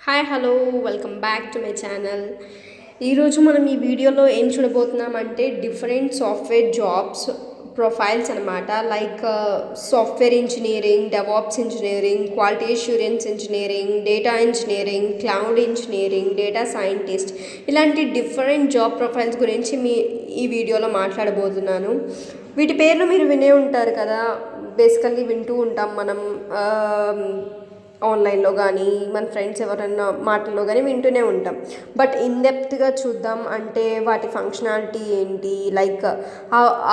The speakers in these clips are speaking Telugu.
Hi hello welcome back to my channel. ఈరోజు మనం ఈ వీడియోలో ఏం చూడబోతున్నామంటే డిఫరెంట్ సాఫ్ట్వేర్ జాబ్స్ ప్రొఫైల్స్ అనమాట. Like software engineering, DevOps engineering, quality assurance engineering, data engineering, cloud engineering, data scientist, ఇలాంటి డిఫరెంట్ జాబ్ ప్రొఫైల్స్ గురించి ఈ వీడియోలో మాట్లాడబోతున్నాను. వీటి పేర్లు మీరు వినే ఉంటారు కదా, బేసికల్లీ వింటూ ఉంటాం మనం ఆన్లైన్లో కానీ మన ఫ్రెండ్స్ ఎవరన్నా మాటల్లో కానీ వింటూనే ఉంటాం. బట్ ఇన్డెప్త్గా చూద్దాం అంటే వాటి ఫంక్షనాలిటీ ఏంటి, లైక్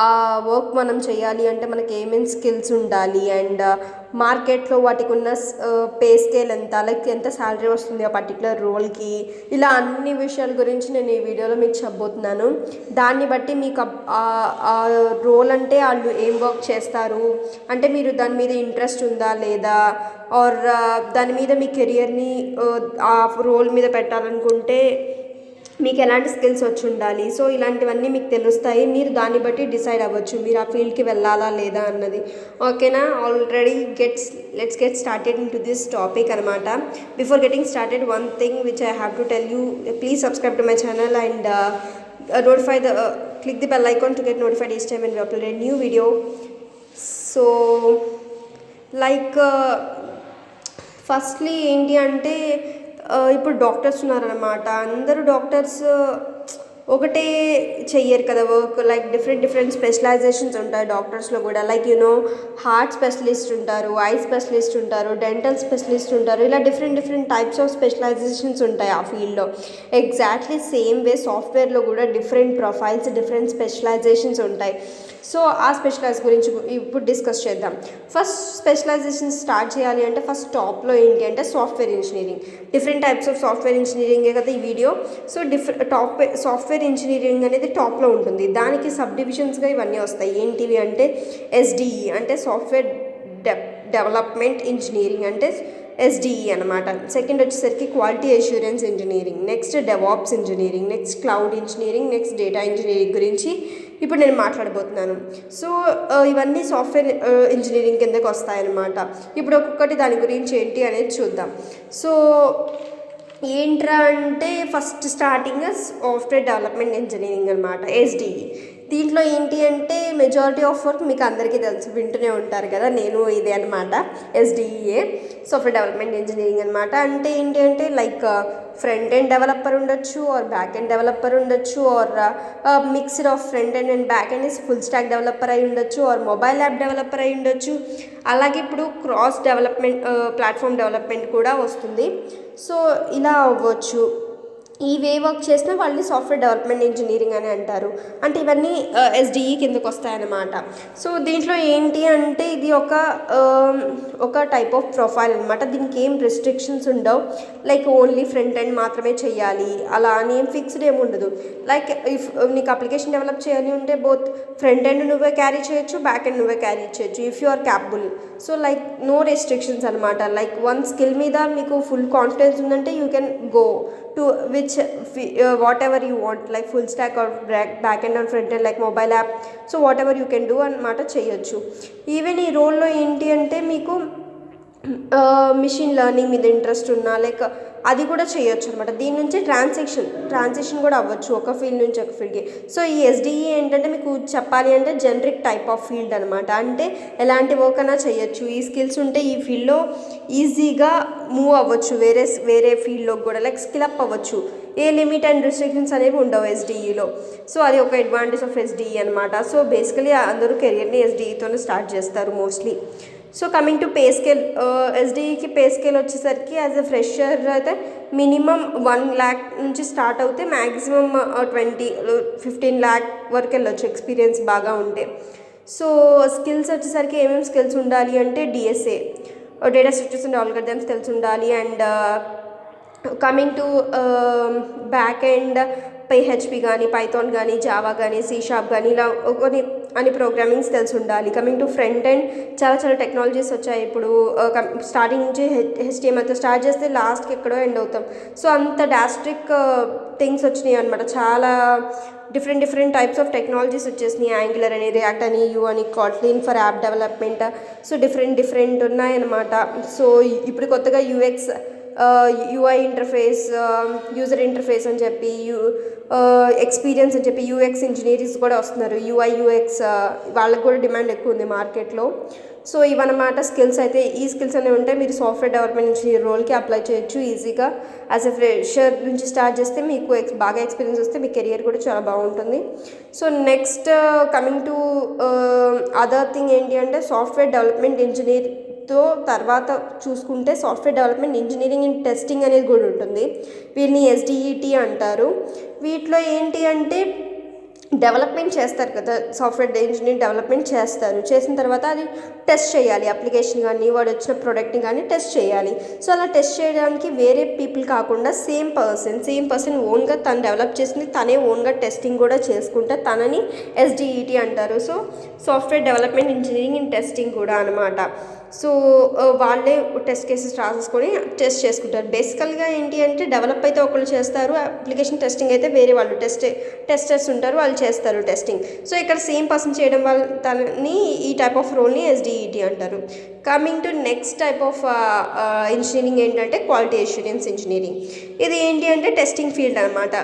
ఆ వర్క్ మనం చేయాలి అంటే మనకి ఏమేమి స్కిల్స్ ఉండాలి, అండ్ మార్కెట్లో వాటికి ఉన్న పే స్కేల్ ఎంత, లైక్ ఎంత శాలరీ వస్తుంది ఆ పర్టికులర్ రోల్కి, ఇలా అన్ని విషయాల గురించి నేను ఈ వీడియోలో మీకు చెప్పబోతున్నాను. దాన్ని బట్టి మీకు ఆ రోల్ అంటే వాళ్ళు ఏం వర్క్ చేస్తారు అంటే మీరు దాని మీద ఇంట్రెస్ట్ ఉందా లేదా, ఆర్ దాని మీద మీ కెరియర్ని ఆ రోల్ మీద పెట్టాలనుకుంటే మీకు ఎలాంటి స్కిల్స్ వచ్చి ఉండాలి. సో ఇలాంటివన్నీ మీకు తెలుస్తాయి. మీరు దాన్ని బట్టి డిసైడ్ అవ్వచ్చు మీరు ఆ ఫీల్డ్కి వెళ్ళాలా లేదా అన్నది. ఓకేనా, already let's get started into this topic అనమాట. Before getting started, one thing which I have to tell you, please subscribe to my channel and click the bell icon to get notified each time when we upload a new video. So like firstly ఏంటి అంటే ఇప్పుడు డాక్టర్స్ ఉన్నారనమాట. అందరూ డాక్టర్స్ ఒకటే చెయ్యరు కదా వర్క్, లైక్ డిఫరెంట్ స్పెషలైజేషన్స్ ఉంటాయి డాక్టర్స్లో కూడా. లైక్ హార్ట్ స్పెషలిస్ట్ ఉంటారు, ఐ స్పెషలిస్ట్ ఉంటారు, డెంటల్ స్పెషలిస్ట్ ఉంటారు, ఇలా డిఫరెంట్ టైప్స్ ఆఫ్ స్పెషలైజేషన్స్ ఉంటాయి ఆ ఫీల్డ్లో. ఎగ్జాక్ట్లీ సేమ్ వే సాఫ్ట్వేర్లో కూడా డిఫరెంట్ ప్రొఫైల్స్, డిఫరెంట్ స్పెషలైజేషన్స్ ఉంటాయి. సో ఆ స్పెషలైజ్ గురించి ఇప్పుడు డిస్కస్ చేద్దాం. ఫస్ట్ స్పెషలైజేషన్ స్టార్ట్ చేయాలి అంటే ఫస్ట్ టాప్లో ఏంటి అంటే software engineering. Different types of software ఇంజనీరింగే కదా ఈ వీడియో. సో సాఫ్ట్వేర్ ఇంజనీరింగ్ అనేది టాప్లో ఉంటుంది. దానికి సబ్ డివిజన్స్గా ఇవన్నీ వస్తాయి. ఏంటివి అంటే ఎస్డిఈ అంటే సాఫ్ట్వేర్ డెవలప్మెంట్ ఇంజనీరింగ్ అంటే ఎస్డిఈ అనమాట. సెకండ్ వచ్చేసరికి quality assurance engineering, next DevOps engineering, next cloud engineering, next data engineering గురించి ఇప్పుడు నేను మాట్లాడబోతున్నాను. సో ఇవన్నీ సాఫ్ట్వేర్ ఇంజనీరింగ్ కిందకి వస్తాయన్నమాట. ఇప్పుడు ఒక్కొక్కటి దాని గురించి ఏంటి అనేది చూద్దాం. సో ఏంట్రా అంటే first starting software development engineering అనమాట, ఎస్డిఈ. దీంట్లో ఏంటి అంటే మెజారిటీ ఆఫ్ వర్క్ మీకు అందరికీ తెలుసు, వింటూనే ఉంటారు కదా, నేను ఇదే అనమాట. ఎస్డిఈఏ సాఫ్ట్వేర్ డెవలప్మెంట్ ఇంజనీరింగ్ అనమాట. అంటే ఏంటి అంటే లైక్ ఫ్రంట్ ఎండ్ డెవలపర్ ఉండొచ్చు, ఆర్ బ్యాక్ ఎండ్ డెవలపర్ ఉండొచ్చు, or mixed of front end and back end full stack developer అయి ఉండొచ్చు, ఆర్ మొబైల్ యాప్ డెవలపర్ అయి ఉండొచ్చు. అలాగే ఇప్పుడు క్రాస్ డెవలప్మెంట్ ప్లాట్ఫామ్ డెవలప్మెంట్ కూడా వస్తుంది. సో ఇలా అవ్వచ్చు. ఈ వే వర్క్ చేసిన వాళ్ళని సాఫ్ట్వేర్ డెవలప్మెంట్ ఇంజనీరింగ్ అని అంటారు. అంటే ఇవన్నీ ఎస్డిఈ కిందకు వస్తాయన్నమాట. సో దీంట్లో ఏంటి అంటే ఇది ఒక టైప్ ఆఫ్ ప్రొఫైల్ అనమాట. దీనికి ఏం రెస్ట్రిక్షన్స్ ఉండవు. లైక్ ఓన్లీ ఫ్రంట్ ఎండ్ మాత్రమే చేయాలి అలా అని ఏం ఫిక్స్డ్ ఏమి ఉండదు. లైక్ ఇఫ్ నీకు అప్లికేషన్ డెవలప్ చేయాలి ఉంటే బోత్ ఫ్రంట్ ఎండ్ నువ్వే క్యారీ చేయొచ్చు, బ్యాక్ ఎండ్ నువ్వే క్యారీ చేయొచ్చు if you are capable. So like no restrictions అనమాట. లైక్ వన్ స్కిల్ మీద మీకు ఫుల్ కాన్ఫిడెన్స్ ఉందంటే you can go to which whatever you want, like full stack or back end or front end, like mobile app. So whatever you can do అనమాట చేయొచ్చు. ఈవెన్ ఈ రోల్లో ఏంటి అంటే మీకు మిషన్ లెర్నింగ్ మీద ఇంట్రెస్ట్ ఉన్నా లైక్ అది కూడా చేయొచ్చు అనమాట. దీని నుంచి ట్రాన్సిషన్ కూడా అవ్వచ్చు ఒక ఫీల్డ్ నుంచి ఒక ఫీల్డ్కి. సో ఈ ఎస్డిఈ ఏంటంటే మీకు చెప్పాలి అంటే జనరిక్ టైప్ ఆఫ్ ఫీల్డ్ అనమాట. అంటే ఎలాంటి వర్క్ అయినా చేయొచ్చు. ఈ స్కిల్స్ ఉంటే ఈ ఫీల్డ్లో ఈజీగా మూవ్ అవ్వచ్చు వేరే ఫీల్డ్లో కూడా, లైక్ స్కిల్ అప్ అవ్వచ్చు. ఏ లిమిట్ అండ్ రిస్ట్రిక్షన్స్ అనేవి ఉండవు ఎస్డిఈలో. సో అది ఒక అడ్వాంటేజ్ ఆఫ్ ఎస్డిఈ అనమాట. సో బేసికలీ అందరూ కెరియర్ని ఎస్డిఈతోనే స్టార్ట్ చేస్తారు mostly. So coming to pay scale, ఎస్డిఈకి పే స్కేల్ వచ్చేసరికి యాజ్ ఎ ఫ్రెషర్ అయితే మినిమం 1 lakh నుంచి స్టార్ట్ అవుతే మ్యాక్సిమం 15 lakh వరకు వెళ్ళొచ్చు ఎక్స్పీరియన్స్ బాగా ఉంటే. సో స్కిల్స్ వచ్చేసరికి ఏమేమి స్కిల్స్ ఉండాలి అంటే DSA, data structures and algorithms తెలిసి ఉండాలి. And coming to back end PHP కానీ, పైథాన్ కానీ, జావా కానీ, సి షార్ప్ కానీ, ఇలా అని ప్రోగ్రామింగ్స్ తెలిసి ఉండాలి. కమింగ్ టు ఫ్రంట్ ఎండ్ చాలా టెక్నాలజీస్ వచ్చాయి ఇప్పుడు. స్టార్టింగ్ నుంచి హెచ్టిఎంఎల్తో స్టార్ట్ చేస్తే లాస్ట్కి ఎక్కడో ఎండ్ అవుతాం. సో అంత డాస్ట్రిక్ థింగ్స్ వచ్చినాయి అనమాట. చాలా డిఫరెంట్ టైప్స్ ఆఫ్ టెక్నాలజీస్ వచ్చేసినాయి. యాంగులర్ అని, రియాక్ట్ అని, యూ అని, Kotlin for app development. So different ఉన్నాయన్నమాట. సో ఇప్పుడు కొత్తగా UX UI interface, user interface అని చెప్పి, ఎక్స్పీరియన్స్ అని చెప్పి యూఎక్స్ ఇంజనీరింగ్స్ కూడా వస్తున్నారు. యూఐ యూఎక్స్ వాళ్ళకి కూడా డిమాండ్ ఎక్కువ ఉంది మార్కెట్లో. సో ఇవన్నమాట స్కిల్స్. అయితే ఈ స్కిల్స్ అనేవి ఉంటే మీరు సాఫ్ట్వేర్ డెవలప్మెంట్ ఇంజనీర్ రోల్కి అప్లై చేయొచ్చు ఈజీగా. యాజ్ ఎ ఫ్రెషర్ నుంచి స్టార్ట్ చేస్తే మీకు బాగా ఎక్స్పీరియన్స్ వస్తే మీ కెరియర్ కూడా చాలా బాగుంటుంది. So next coming to other thing ఏంటి అంటే సాఫ్ట్వేర్ డెవలప్మెంట్ ఇంజనీర్తో తర్వాత చూసుకుంటే software development engineering and testing అనేది కూడా ఉంటుంది. వీటిని SDET అంటారు. వీటిలో ఏంటి అంటే డెవలప్మెంట్ చేస్తారు కదా, సాఫ్ట్వేర్ ఇంజనీర్ డెవలప్మెంట్ చేస్తారు. చేసిన తర్వాత అది టెస్ట్ చేయాలి, అప్లికేషన్ కానీ వాడు వచ్చిన ప్రోడక్ట్ని కానీ టెస్ట్ చేయాలి. సో అలా టెస్ట్ చేయడానికి వేరే పీపుల్ కాకుండా సేమ్ పర్సన్ ఓన్గా తను డెవలప్ చేసింది తనే ఓన్గా టెస్టింగ్ కూడా చేసుకుంటే తనని SDET అంటారు. So software development engineering and testing కూడా అనమాట. సో వాళ్ళే టెస్ట్ కేసెస్ రాసేసుకొని టెస్ట్ చేసుకుంటారు. బేసికల్గా ఏంటి అంటే డెవలప్ అయితే ఒకళ్ళు చేస్తారు, అప్లికేషన్ టెస్టింగ్ అయితే వేరే వాళ్ళు టెస్టర్స్ ఉంటారు, వాళ్ళు చేస్తారు టెస్టింగ్. సో ఇక్కడ సేమ్ పర్సన్ చేయడం వల్ల తనని ఈ టైప్ ఆఫ్ రోల్ని SDET అంటారు. Coming to next type of engineering ఏంటంటే క్వాలిటీ అష్యూరెన్స్ ఇంజనీరింగ్. ఇది ఏంటి అంటే టెస్టింగ్ ఫీల్డ్ అనమాట.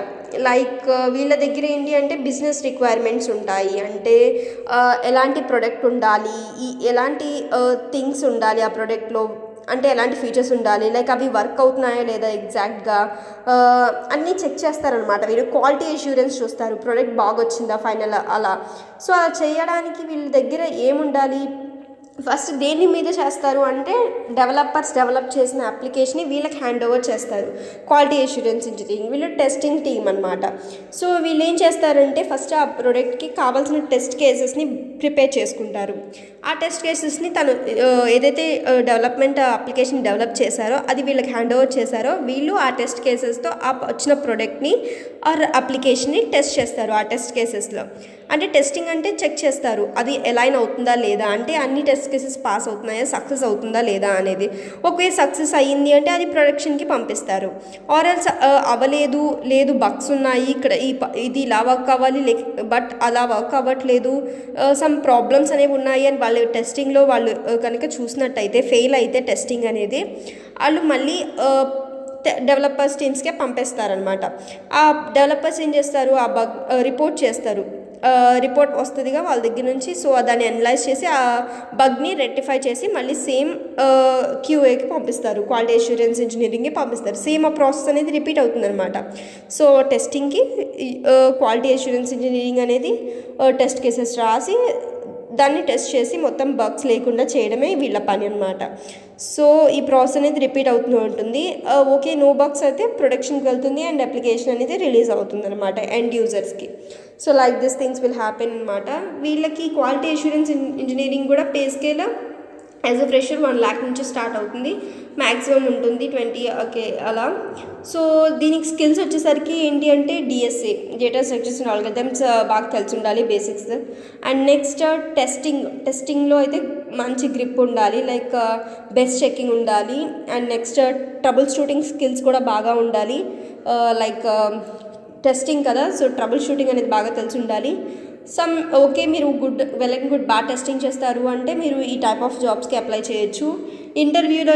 లైక్ వీళ్ళ దగ్గర ఏంటి అంటే బిజినెస్ రిక్వైర్మెంట్స్ ఉంటాయి. అంటే ఎలాంటి ప్రోడక్ట్ ఉండాలి, ఎలాంటి థింగ్స్ ఉండాలి ఆ ప్రోడక్ట్లో, అంటే ఎలాంటి ఫీచర్స్ ఉండాలి, లైక్ అవి వర్క్ అవుతున్నాయా లేదా ఎగ్జాక్ట్గా అన్నీ చెక్ చేస్తారనమాట. వీళ్ళు క్వాలిటీ అష్యూరెన్స్ చూస్తారు, ప్రోడక్ట్ బాగా వచ్చిందా ఫైనల్ అలా. సో అలా చేయడానికి వీళ్ళ దగ్గర ఏముండాలి, ఫస్ట్ దేని మీద చేస్తారు అంటే డెవలపర్స్ డెవలప్ చేసిన అప్లికేషన్ని వీళ్ళకి హ్యాండ్ ఓవర్ చేస్తారు. క్వాలిటీ అష్యూరెన్స్ ఇంజనీరింగ్ వీళ్ళు టెస్టింగ్ టీమ్ అనమాట. సో వీళ్ళు ఏం చేస్తారంటే ఫస్ట్ ఆ ప్రోడక్ట్కి కావాల్సిన టెస్ట్ కేసెస్ని ప్రిపేర్ చేసుకుంటారు. ఆ టెస్ట్ కేసెస్ని తను ఏదైతే డెవలప్మెంట్ అప్లికేషన్ డెవలప్ చేశారో అది వీళ్ళకి హ్యాండ్ ఓవర్ చేశారో వీళ్ళు ఆ టెస్ట్ కేసెస్తో ఆ వచ్చిన ప్రోడక్ట్ని ఆర్ అప్లికేషన్ని టెస్ట్ చేస్తారు. ఆ టెస్ట్ కేసెస్లో అంటే టెస్టింగ్ అంటే చెక్ చేస్తారు అది ఎలైన్ అవుతుందా లేదా, అంటే అన్ని టెస్ట్ కేసెస్ పాస్ అవుతున్నాయా, సక్సెస్ అవుతుందా లేదా అనేది. ఒకవేళ సక్సెస్ అయ్యింది అంటే అది ప్రొడక్షన్కి పంపిస్తారు. ఆర్ఎల్స్ అవ్వలేదు, లేదు బగ్స్ ఉన్నాయి, ఇక్కడ ఇది ఇలా వర్క్ అవ్వాలి బట్ అలా వర్క్ అవ్వట్లేదు, సమ్ ప్రాబ్లమ్స్ అనేవి ఉన్నాయి అని వాళ్ళు టెస్టింగ్లో వాళ్ళు కనుక చూసినట్టయితే ఫెయిల్ అయితే టెస్టింగ్ అనేది వాళ్ళు మళ్ళీ డెవలపర్స్ టీమ్స్కే పంపిస్తారనమాట. ఆ డెవలపర్స్ ఏం చేస్తారు, ఆ బగ్ రిపోర్ట్ చేస్తారు. రిపోర్ట్ వస్తుందిగా వాళ్ళ దగ్గర నుంచి. సో దాన్ని అనలైజ్ చేసి ఆ బగ్ని రెక్టిఫై చేసి మళ్ళీ సేమ్ QAకి పంపిస్తారు, క్వాలిటీ అష్యూరెన్స్ ఇంజనీరింగ్కి పంపిస్తారు. సేమ్ ఆ ప్రాసెస్ అనేది రిపీట్ అవుతుందన్నమాట. సో టెస్టింగ్కి క్వాలిటీ అష్యూరెన్స్ ఇంజనీరింగ్ అనేది టెస్ట్ కేసెస్ రాసి దాన్ని టెస్ట్ చేసి మొత్తం బగ్స్ లేకుండా చేయడమే వీళ్ళ పని అనమాట. సో ఈ ప్రాసెస్ అనేది రిపీట్ అవుతూ ఉంటుంది. ఓకే నో బగ్స్ అయితే ప్రొడక్షన్కి వెళ్తుంది అండ్ అప్లికేషన్ అనేది రిలీజ్ అవుతుంది అనమాట ఎండ్ యూజర్స్కి. So like this things will happen అనమాట. వీళ్ళకి క్వాలిటీ అష్యూరెన్స్ ఇంజనీరింగ్ కూడా pay scale as a fresher 1 lakh నుంచి స్టార్ట్ అవుతుంది, మ్యాక్సిమం ఉంటుంది 20K అలా. సో దీనికి స్కిల్స్ వచ్చేసరికి ఏంటి అంటే DSA data structures and algorithms బాగా తెలిసి ఉండాలి, బేసిక్స్. అండ్ నెక్స్ట్ టెస్టింగ్లో అయితే మంచి గ్రిప్ ఉండాలి, లైక్ బెస్ట్ చెకింగ్ ఉండాలి. And next trouble shooting skills కూడా బాగా ఉండాలి, లైక్ టెస్టింగ్ కదా, సో ట్రబుల్ షూటింగ్ అనేది బాగా తెలిసి ఉండాలి. ఓకే మీరు గుడ్ బాగా టెస్టింగ్ చేస్తారు అంటే మీరు ఈ టైప్ ఆఫ్ జాబ్స్కి అప్లై చేయొచ్చు. ఇంటర్వ్యూలో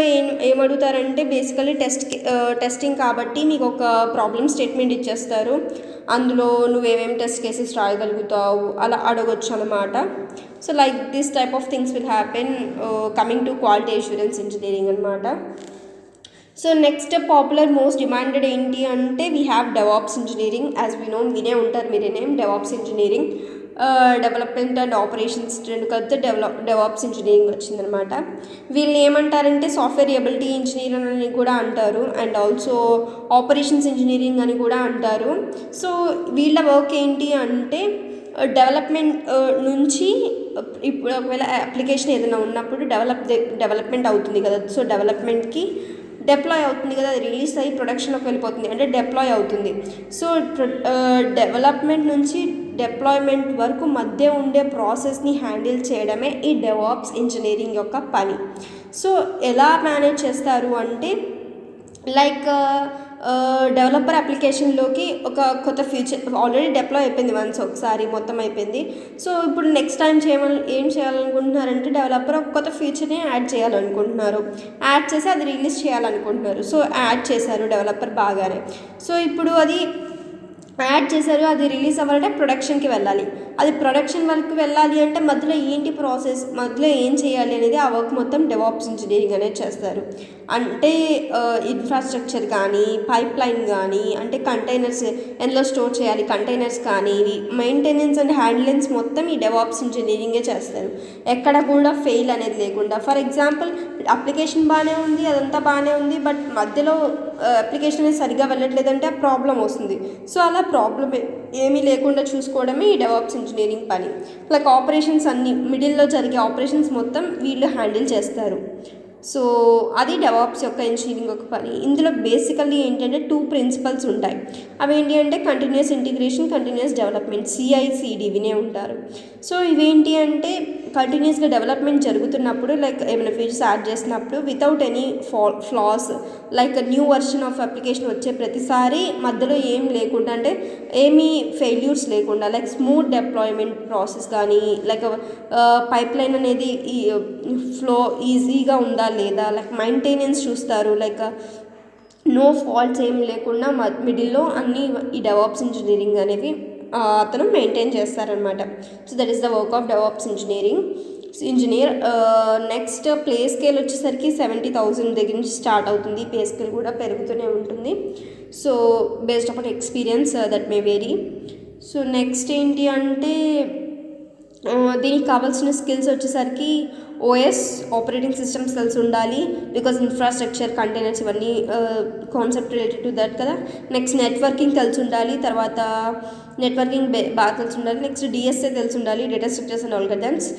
ఏం అడుగుతారంటే బేసికలీ టెస్టింగ్ కాబట్టి మీకు ఒక ప్రాబ్లమ్ స్టేట్మెంట్ ఇచ్చేస్తారు, అందులో నువ్వేమేమి టెస్ట్ కేసెస్ రాయగలుగుతావు అలా అడగొచ్చు అనమాట. So like this type of things will happen coming to quality assurance engineering అనమాట. So next popular most demanded ఏంటి అంటే we have DevOps engineering. As we know, వినే ఉంటారు మీరే name DevOps engineering. Development and operations రెండు కలిపితే డెవాప్స్ ఇంజనీరింగ్ వచ్చిందనమాట. వీళ్ళు ఏమంటారంటే సాఫ్ట్వేర్ ఎబిలిటీ ఇంజనీర్ అని కూడా అంటారు అండ్ ఆల్సో ఆపరేషన్స్ ఇంజనీరింగ్ అని కూడా అంటారు. సో వీళ్ళ వర్క్ ఏంటి అంటే డెవలప్మెంట్ నుంచి ఇప్పుడు ఒకవేళ అప్లికేషన్ ఏదైనా ఉన్నప్పుడు డెవలప్మెంట్ అవుతుంది కదా, సో డెవలప్మెంట్కి డిప్లాయ్ అవుతుంది కదా, అది రిలీజ్ అయ్యి ప్రొడక్షన్లోకి వెళ్ళిపోతుంది అంటే డిప్లాయ్ అవుతుంది. సో డెవలప్మెంట్ నుంచి డిప్లాయ్మెంట్ వరకు మధ్య ఉండే ప్రాసెస్ని హ్యాండిల్ చేయడమే ఈ డెవాప్స్ ఇంజనీరింగ్ యొక్క పని. సో ఎలా మేనేజ్ చేస్తారు అంటే లైక్ డెవలపర్ అప్లికేషన్లోకి ఒక కొత్త ఫీచర్ ఆల్రెడీ డిప్లాయ్ అయిపోయింది వన్స్ ఒకసారి మొత్తం అయిపోయింది. సో ఇప్పుడు నెక్స్ట్ టైం ఏం చేయాలనుకుంటున్నారంటే డెవలపర్ ఒక కొత్త ఫీచర్ని యాడ్ చేయాలనుకుంటున్నారు. యాడ్ చేసి అది రిలీజ్ చేయాలనుకుంటున్నారు. సో యాడ్ చేశారు డెవలపర్ బాగానే. సో ఇప్పుడు అది యాడ్ చేశారు, అది రిలీజ్ అవ్వాలంటే ప్రొడక్షన్కి వెళ్ళాలి. అది ప్రొడక్షన్ వరకు వెళ్ళాలి అంటే మధ్యలో ఏంటి ప్రాసెస్, మధ్యలో ఏం చేయాలి అనేది ఆ వర్క్ మొత్తం డెవాప్స్ ఇంజనీరింగ్ అనేది చేస్తారు. అంటే ఇన్ఫ్రాస్ట్రక్చర్ కానీ పైప్ లైన్ కానీ అంటే కంటైనర్స్ ఎందులో స్టోర్ చేయాలి కంటైనర్స్ కానీ మెయింటెనెన్స్ అండ్ హ్యాండ్లెన్స్ మొత్తం ఈ డెవాప్స్ ఇంజనీరింగే చేస్తారు. ఎక్కడ కూడా ఫెయిల్ అనేది లేకుండా. ఫర్ ఎగ్జాంపుల్ అప్లికేషన్ బాగానే ఉంది, అదంతా బాగానే ఉంది, బట్ మధ్యలో అప్లికేషన్ అనేది సరిగ్గా వెళ్ళట్లేదంటే ఆ ప్రాబ్లం వస్తుంది. సో అలా ప్రాబ్లం ఏమీ లేకుండా చూసుకోవడమే ఈ డెవాప్స్ ఇంజనీరింగ్ పని. లైక్ ఆపరేషన్స్ అన్నీ మిడిల్లో జరిగే ఆపరేషన్స్ మొత్తం వీళ్ళు హ్యాండిల్ చేస్తారు. సో అది డెవాప్స్ యొక్క ఇంజనీరింగ్ ఒక పని. ఇందులో బేసికల్లీ ఏంటంటే 2 ప్రిన్సిపల్స్ ఉంటాయి. అవి ఏంటి అంటే continuous integration, continuous development, CI/CD వినే ఉంటారు. సో ఇవేంటి అంటే కంటిన్యూస్గా డెవలప్మెంట్ జరుగుతున్నప్పుడు లైక్ ఏమైనా ఫీచర్స్ యాడ్ చేసినప్పుడు without any floss like new version of application వచ్చే ప్రతిసారి మధ్యలో ఏం లేకుండా అంటే ఏమీ ఫెయిల్యూర్స్ లేకుండా లైక్ స్మూత్ డిప్లాయ్మెంట్ ప్రాసెస్ కానీ లైక్ పైప్ లైన్ అనేది ఫ్లో ఈజీగా ఉందా లేదా లైక్ మెయింటెనెన్స్ చూస్తారు. లైక్ నో ఫాల్ట్స్ ఏం లేకుండా మిడిల్లో అన్నీ ఈ డెవాప్స్ ఇంజనీరింగ్ అనేవి అతను మెయింటైన్ చేస్తారనమాట. So that is the work of DevOps engineer. Next play scale వచ్చేసరికి 70,000 దగ్గర నుంచి స్టార్ట్ అవుతుంది. పే స్కేల్ కూడా పెరుగుతూనే ఉంటుంది. So based upon experience that may vary. So next ఏంటి అంటే దీనికి కావాల్సిన స్కిల్స్ వచ్చేసరికి OS ఆపరేటింగ్ సిస్టమ్స్ తెలిసి ఉండాలి. బికాజ్ ఇన్ఫ్రాస్ట్రక్చర్ కంటైనర్స్ ఇవన్నీ కాన్సెప్ట్ రిలేటెడ్ టు దట్ కదా. నెక్స్ట్ నెట్వర్కింగ్ తెలిసి ఉండాలి. తర్వాత నెట్వర్కింగ్ బాగా తెలిసి ఉండాలి. నెక్స్ట్ DSA తెలిసి ఉండాలి, డేటా స్ట్రక్చర్స్ అండ్ ఆల్గరిథమ్స్.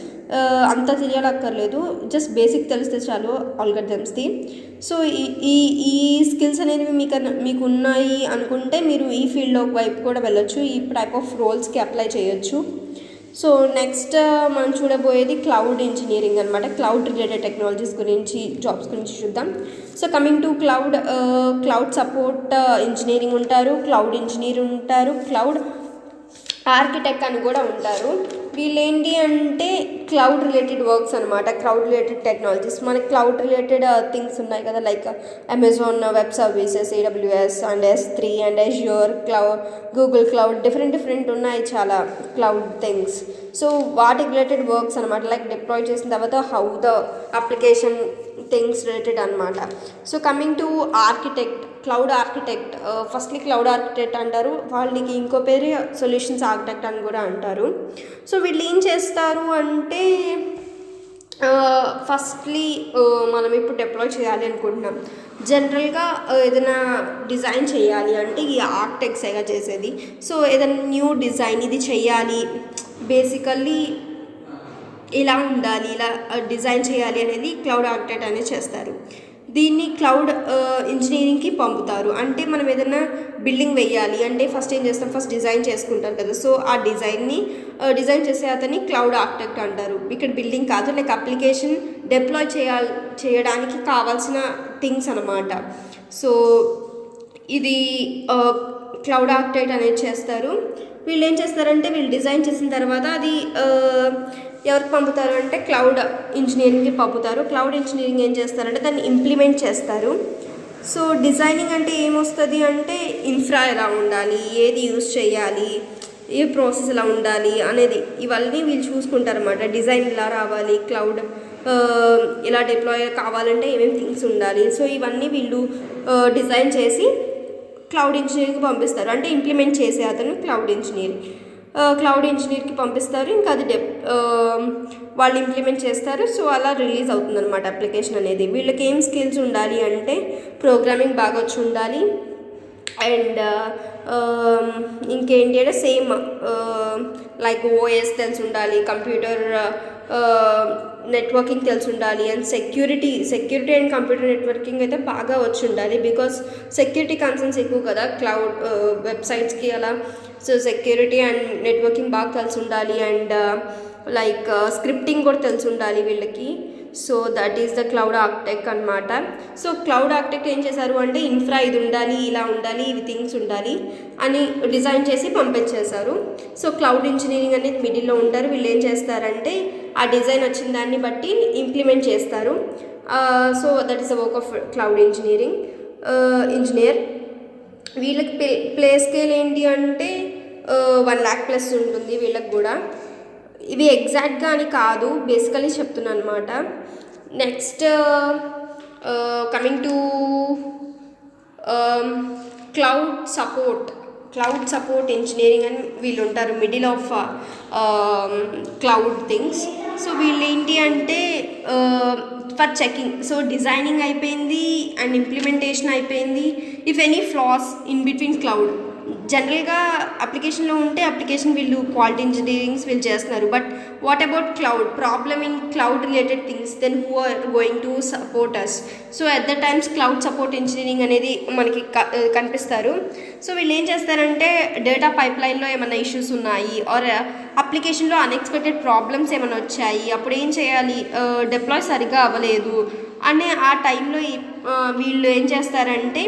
అంతా తెలియాలక్కర్లేదు, జస్ట్ బేసిక్ తెలిస్తే చాలు ఆల్గరిథమ్స్ది. సో ఈ స్కిల్స్ అనేవి మీకు ఉన్నాయి అనుకుంటే మీరు ఈ ఫీల్డ్లో వైపు కూడా వెళ్ళొచ్చు, ఈ టైప్ ఆఫ్ రోల్స్కి అప్లై చేయొచ్చు. సో నెక్స్ట్ మనం చూడబోయేది క్లౌడ్ ఇంజనీరింగ్ అనమాట. క్లౌడ్ రిలేటెడ్ టెక్నాలజీస్ గురించి జాబ్స్ గురించి చూద్దాం. So coming to cloud support engineering ఉంటారు, క్లౌడ్ ఇంజనీర్ ఉంటారు, క్లౌడ్ ఆర్కిటెక్ట్ అని కూడా ఉంటారు. వీళ్ళు ఏంటి అంటే క్లౌడ్ రిలేటెడ్ వర్క్స్ అనమాట. క్లౌడ్ రిలేటెడ్ టెక్నాలజీస్ మనకి క్లౌడ్ రిలేటెడ్ థింగ్స్ ఉన్నాయి కదా, like Amazon web services, AWS and S3 and Azure cloud, Google cloud, different ఉన్నాయి చాలా క్లౌడ్ థింగ్స్. సో వాటి రిలేటెడ్ వర్క్స్ అనమాట. లైక్ డిప్లాయ్ చేసిన తర్వాత how the application things related అనమాట. So coming to architect, cloud architect, firstly cloud architect అంటారు, వాళ్ళకి ఇంకో పేరు సొల్యూషన్స్ ఆర్కిటెక్ట్ అని కూడా అంటారు. సో వీళ్ళు ఏం చేస్తారు అంటే ఫస్ట్లీ మనం ఇప్పుడు డిప్లాయ్ చేయాలి అనుకుంటున్నాం. జనరల్గా ఏదైనా డిజైన్ చేయాలి అంటే ఈ ఆర్కిటెక్ట్సేగా చేసేది. సో ఏదైనా న్యూ డిజైన్ ఇది చేయాలి, బేసికల్లీ ఇలా ఉండాలి, ఇలా డిజైన్ చేయాలి అనేది క్లౌడ్ ఆర్కిటెక్ట్ అనేది చేస్తారు. దీన్ని క్లౌడ్ ఇంజనీరింగ్కి పంపుతారు. అంటే మనం ఏదైనా బిల్డింగ్ వేయాలి అంటే ఫస్ట్ ఏం చేస్తాం, ఫస్ట్ డిజైన్ చేసుకుంటారు కదా. సో ఆ డిజైన్ చేసే అతన్ని క్లౌడ్ ఆర్కిటెక్ట్ అంటారు. ఇక్కడ బిల్డింగ్ కాదు, లైక్ అప్లికేషన్ డిప్లాయ్ చేయడానికి కావాల్సిన థింగ్స్ అనమాట. సో ఇది క్లౌడ్ ఆర్కిటెక్ట్ అనేది చేస్తారు. వీళ్ళు ఏం చేస్తారంటే వీళ్ళు డిజైన్ చేసిన తర్వాత అది ఎవరికి పంపుతారు అంటే క్లౌడ్ ఇంజనీరింగ్కి పంపుతారు. క్లౌడ్ ఇంజనీరింగ్ ఏం చేస్తారంటే దాన్ని ఇంప్లిమెంట్ చేస్తారు. సో డిజైనింగ్ అంటే ఏమొస్తుంది అంటే ఇన్ఫ్రా ఎలా ఉండాలి, ఏది యూజ్ చేయాలి, ఏ ప్రాసెస్ ఎలా ఉండాలి అనేది ఇవన్నీ వీళ్ళు చూసుకుంటారు అన్నమాట. డిజైన్ ఇలా రావాలి, క్లౌడ్ ఇలా డిప్లాయ్ కావాలంటే ఏమేమి థింగ్స్ ఉండాలి. సో ఇవన్నీ వీళ్ళు డిజైన్ చేసి క్లౌడ్ ఇంజనీర్కి పంపిస్తారు. అంటే ఇంప్లిమెంట్ చేసే అతను క్లౌడ్ ఇంజనీర్కి పంపిస్తారు. ఇంకా అది వాళ్ళు ఇంప్లిమెంట్ చేస్తారు. సో అలా రిలీజ్ అవుతుంది అనమాట అప్లికేషన్ అనేది. వీళ్ళకి ఏం స్కిల్స్ ఉండాలి అంటే ప్రోగ్రామింగ్ బాగా వచ్చి ఉండాలి. అండ్ ఇంకేంటి అంటే సేమ్ లైక్ OS తెలిసి ఉండాలి, కంప్యూటర్ నెట్వర్కింగ్ తెలిసి ఉండాలి, and security and computer networking అయితే బాగా వచ్చి ఉండాలి. బికాస్ సెక్యూరిటీ కన్సర్న్స్ ఎక్కువ కదా క్లౌడ్ వెబ్సైట్స్కి అలా. సో సెక్యూరిటీ అండ్ నెట్వర్కింగ్ బాగా తెలిసి ఉండాలి. అండ్ లైక్ స్క్రిప్టింగ్ కూడా తెలిసి ఉండాలి వీళ్ళకి. So that is the cloud architect అనమాట. సో క్లౌడ్ ఆర్కిటెక్ట్ ఏం చేశారు అంటే ఇన్ఫ్రా ఇది ఉండాలి, ఇలా ఉండాలి, ఇవి థింగ్స్ ఉండాలి అని డిజైన్ చేసి పంపించేశారు. సో క్లౌడ్ ఇంజనీరింగ్ అనేది మిడిల్లో ఉంటారు. వీళ్ళు ఏం చేస్తారంటే ఆ డిజైన్ వచ్చిన దాన్ని బట్టి ఇంప్లిమెంట్ చేస్తారు. So that is the work of cloud engineer. వీళ్ళకి ప్లే స్కేల్ ఏంటి అంటే 1 lakh ప్లస్ ఉంటుంది వీళ్ళకి కూడా. ఇవి ఎగ్జాక్ట్గా అని కాదు, బేసికలీ చెప్తున్నాను అనమాట. Next coming to cloud support engineering అని వీళ్ళు ఉంటారు middle of cloud things. So వీళ్ళు ఏంటి అంటే ఫర్ చెకింగ్, సో డిజైనింగ్ అయిపోయింది అండ్ ఇంప్లిమెంటేషన్ అయిపోయింది. If any flaws in between cloud, జనరల్గా అప్లికేషన్లో ఉంటే అప్లికేషన్ వీళ్ళు క్వాలిటీ ఇంజనీరింగ్స్ వీళ్ళు చేస్తున్నారు. But what about cloud, problem in cloud related things, then who are going to support us. So at the times cloud support engineering అనేది మనకి కనిపిస్తారు. సో వీళ్ళు ఏం చేస్తారంటే డేటా పైప్ లైన్లో ఏమైనా ఇష్యూస్ ఉన్నాయి ఆర్ అప్లికేషన్లో అన్ఎక్స్పెక్టెడ్ ప్రాబ్లమ్స్ ఏమైనా వచ్చాయి, అప్పుడు ఏం చేయాలి, డిప్లాయ్ సరిగ్గా అవ్వలేదు అనే ఆ టైంలో వీళ్ళు ఏం చేస్తారంటే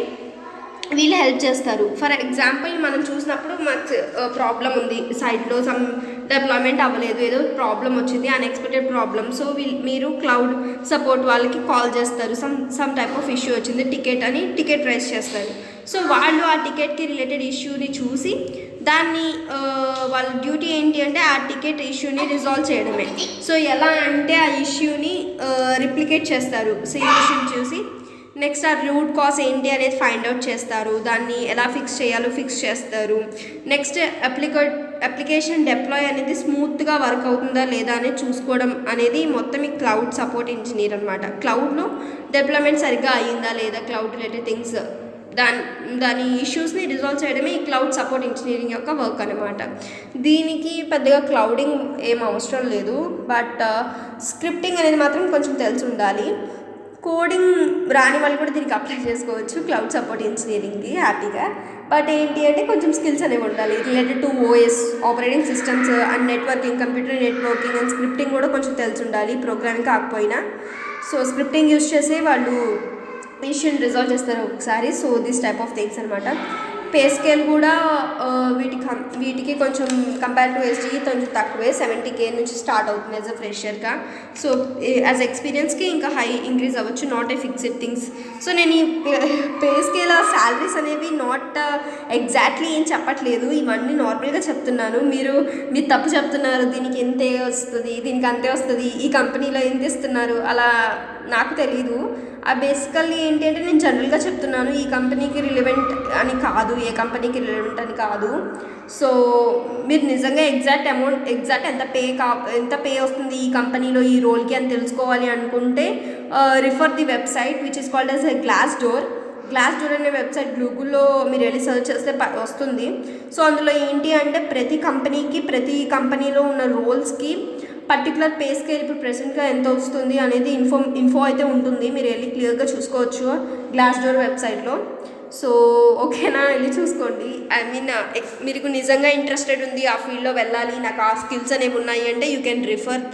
వీళ్ళు హెల్ప్ చేస్తారు. ఫర్ ఎగ్జాంపుల్ మనం చూసినప్పుడు మనకు ప్రాబ్లం ఉంది సైట్లో, సమ్ డెవలప్మెంట్ అవ్వలేదు, ఏదో ప్రాబ్లం వచ్చింది, అన్ఎక్స్పెక్టెడ్ ప్రాబ్లమ్. సో మీరు క్లౌడ్ సపోర్ట్ వాళ్ళకి కాల్ చేస్తారు. సమ్ టైప్ ఆఫ్ ఇష్యూ వచ్చింది, టికెట్ రైజ్ చేస్తారు. సో వాళ్ళు ఆ టికెట్కి రిలేటెడ్ ఇష్యూని చూసి దాన్ని వాళ్ళ డ్యూటీ ఏంటి అంటే ఆ టికెట్ ఇష్యూని రిజాల్వ్ చేయడమే. సో ఎలా అంటే ఆ ఇష్యూని రిప్లికేట్ చేస్తారు, సేమ్ ఇష్యూని చూసి నెక్స్ట్ ఆ రూట్ కాజ్ ఏంటి అనేది ఫైండ్ అవుట్ చేస్తారు, దాన్ని ఎలా ఫిక్స్ చేయాలో ఫిక్స్ చేస్తారు. నెక్స్ట్ అప్లికేషన్ డిప్లాయ్ అనేది స్మూత్గా వర్క్ అవుతుందా లేదా అనేది చూసుకోవడం అనేది మొత్తం ఈ క్లౌడ్ సపోర్ట్ ఇంజనీర్ అనమాట. క్లౌడ్లో డెవలప్మెంట్ సరిగ్గా అయ్యిందా లేదా, క్లౌడ్ రిలేటెడ్ థింగ్స్ దాని ఇష్యూస్ని రిజాల్వ్ చేయడమే ఈ క్లౌడ్ సపోర్ట్ ఇంజనీరింగ్ యొక్క వర్క్ అనమాట. దీనికి పెద్దగా క్లౌడింగ్ ఏం అవసరం లేదు, బట్ స్క్రిప్టింగ్ అనేది మాత్రం కొంచెం తెలిసి ఉండాలి. కోడింగ్ రాని వాళ్ళు కూడా దీనికి అప్లై చేసుకోవచ్చు క్లౌడ్ సపోర్ట్ ఇంజనీరింగ్కి హ్యాపీగా. బట్ ఏంటి అంటే కొంచెం స్కిల్స్ అనేవి ఉండాలి related to OS, operating systems and networking, computer networking and scripting కూడా కొంచెం తెలిసి ఉండాలి, ప్రోగ్రామింగ్ కాకపోయినా. సో స్క్రిప్టింగ్ యూజ్ చేసే వాళ్ళు ఇష్యూని రిజాల్వ్ చేస్తారు ఒకసారి. So this type of things అనమాట. పే స్కేల్ కూడా వీటికి కొంచెం కంపేర్ టు ఎస్జీ కొంచెం తక్కువే, 70K నుంచి స్టార్ట్ అవుతుంది యాజ్ అ ఫ్రెషర్గా. సో యాజ్ ఎక్స్పీరియన్స్కి ఇంకా హై ఇంక్రీజ్ అవ్వచ్చు, not a fixed things. So నేను ఈ పే స్కేల్ శాలరీస్ అనేవి నాట్ ఎగ్జాక్ట్లీ ఏం చెప్పట్లేదు, ఇవన్నీ నార్మల్గా చెప్తున్నాను. మీరు తప్పు చెప్తున్నారు, దీనికి ఎంతే వస్తుంది, దీనికి అంతే వస్తుంది, ఈ కంపెనీలో ఎంత ఇస్తున్నారు, అలా నాకు తెలీదు. ఆ బేసికల్లీ ఏంటి అంటే నేను జనరల్గా చెప్తున్నాను, ఈ కంపెనీకి రిలవెంట్ అని కాదు, ఏ కంపెనీకి రిలవెంట్ అని కాదు. సో మీరు నిజంగా ఎగ్జాక్ట్ ఎంత పే వస్తుంది ఈ కంపెనీలో ఈ రోల్కి అని తెలుసుకోవాలి అనుకుంటే refer the website which is called as a Glassdoor అనే వెబ్సైట్ గూగుల్లో మీరు వెళ్ళి సర్చ్ చేస్తే వస్తుంది. సో అందులో ఏంటి అంటే ప్రతి కంపెనీలో ఉన్న రోల్స్కి పర్టికులర్ పే స్కేల్ ఇప్పుడు ప్రెసెంట్గా ఎంత వస్తుంది అనేది ఇన్ఫో అయితే ఉంటుంది, మీరు వెళ్ళి క్లియర్గా చూసుకోవచ్చు గ్లాస్డోర్ వెబ్సైట్లో. సో ఓకేనా, వెళ్ళి చూసుకోండి. ఐ మీన్ మీకు నిజంగా ఇంట్రెస్టెడ్ ఉంది ఆ ఫీల్డ్లో వెళ్ళాలి, నాకు ఆ స్కిల్స్ అనేవి ఉన్నాయి అంటే you can refer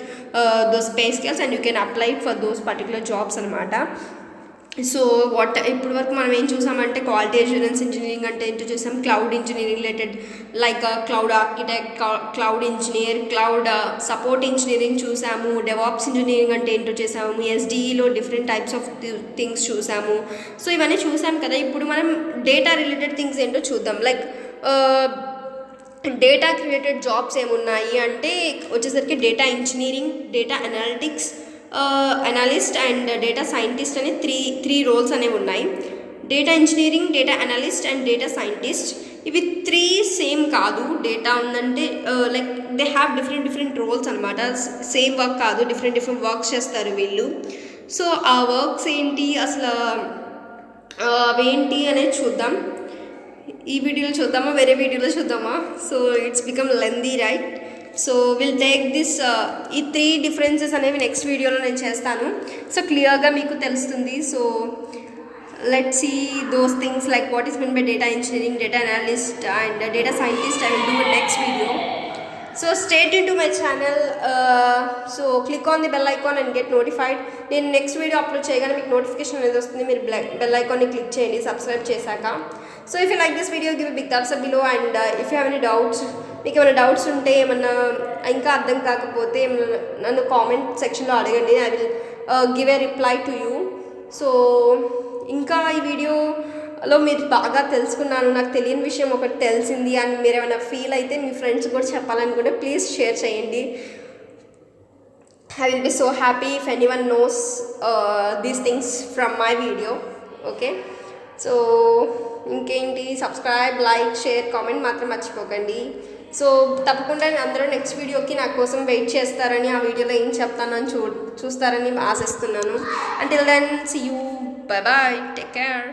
those pay scales and you can apply for those particular jobs అనమాట. సో ఇప్పటి వరకు మనం ఏం చూసామంటే క్వాలిటీ అష్యూరెన్స్ ఇంజనీరింగ్ అంటే ఏంటో చూసాం, cloud engineering related like cloud architect, cloud engineer, cloud support engineering చూసాము, డెవాప్స్ ఇంజనీరింగ్ అంటే ఏంటో చేసాము, ఎస్డిఈలో డిఫరెంట్ టైప్స్ ఆఫ్ థింగ్స్ చూసాము. సో ఇవన్నీ చూసాం కదా. ఇప్పుడు మనం డేటా రిలేటెడ్ థింగ్స్ ఏంటో చూద్దాం. లైక్ డేటా రిలేటెడ్ జాబ్స్ ఏమున్నాయి అంటే వచ్చేసరికి data engineering, data analyst and data scientist అనే త్రీ రోల్స్ అనేవి ఉన్నాయి. Data engineering, data analyst and data scientist, ఇవి 3 సేమ్ కాదు. డేటా ఉందంటే like they have different roles అనమాట, సేమ్ వర్క్ కాదు, డిఫరెంట్ వర్క్స్ చేస్తారు వీళ్ళు. సో ఆ వర్క్స్ ఏంటి అసలు అవేంటి అనేది చూద్దాం. ఈ వీడియోలో చూద్దామా వేరే వీడియోలో చూద్దామా? So it's become lengthy right. So will take this ఈ 3 డిఫరెన్సెస్ అనేవి నెక్స్ట్ వీడియోలో నేను చేస్తాను. సో క్లియర్గా మీకు తెలుస్తుంది. So let's see those things like what is mean by data engineering, data analyst and data scientist. I will do in next video. So stay tuned to my channel. So click on the bell icon and get notified. నేను నెక్స్ట్ వీడియో అప్లోడ్ చేయగానే మీకు నోటిఫికేషన్ అనేది వస్తుంది. మీరు బెల్ ఐకాన్ని క్లిక్ చేయండి సబ్స్క్రైబ్ చేశాక. So if you like this video give big thumbs up below. And if you have any doubts, మీకు ఏమైనా డౌట్స్ ఉంటే, ఏమన్నా ఇంకా అర్థం కాకపోతే నన్ను కామెంట్ సెక్షన్లో అడగండి. I will give a reply to you. So ఇంకా ఈ వీడియోలో మీరు బాగా తెలుసుకున్నాను, నాకు తెలియని విషయం ఒకటి తెలిసింది అని మీరు ఏమైనా ఫీల్ అయితే మీ ఫ్రెండ్స్ కూడా చెప్పాలనుకుంటే ప్లీజ్ షేర్ చేయండి. I will be so happy if anyone knows these things from my video. Okay, so ఇంకేంటి, సబ్స్క్రైబ్, లైక్, షేర్, కామెంట్ మాత్రం మర్చిపోకండి. సో తప్పకుండా అందరూ నెక్స్ట్ వీడియోకి నా కోసం వెయిట్ చేస్తారని, ఆ వీడియోలో ఏం చెప్తానని చూస్తారని ఆశిస్తున్నాను. Until then, see you, bye bye, take care.